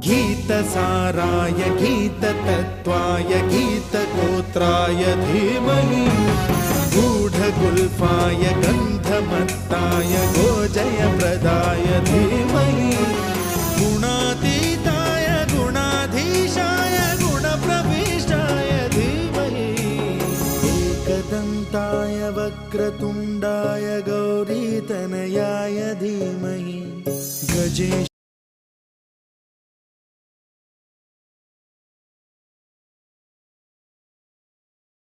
गीतसाराय गीततत्त्वाय गीतगोत्राय धीमहि गूढगुल्फाय गन्धमत्ताय गोजयप्रदाय धीमहि गुणातीताय गुणाधीशाय गुणप्रविष्टाय धीमहि एकदन्ताय वक्रतुण्डाय गौरीतनयाय धीमहि गजेश